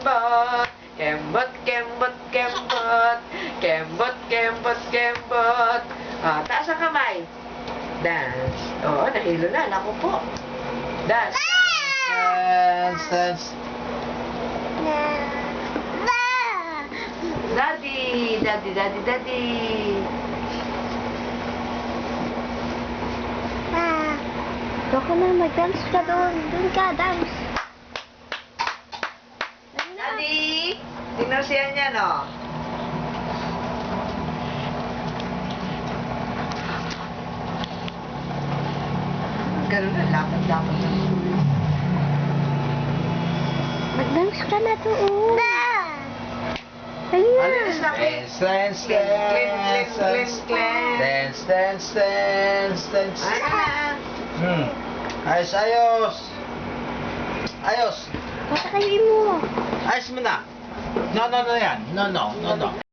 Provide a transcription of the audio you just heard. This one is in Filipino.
kembot. Kembot, kembot, kembot. Kembot, kembot, kembot. Ah, taas ang kamay. Dance. Oo, nahilo na. Naku po. Dance. Dance, dance. Daddy, daddy, daddy, daddy. Baka na, mag-dance ka doon. Doon ka, dance. Daddy, tingnan siya niya, no? Ganun na, lapad-lapad na. Mag-dance ka na doon. Halina. Alinis na kayo. Dance, dance, dance, dance, dance, dance, dance. Ayan. Ayos, ayos. Ayos. Patakayin mo. Ayos mo na. No, no, no yan. No, no, no, no.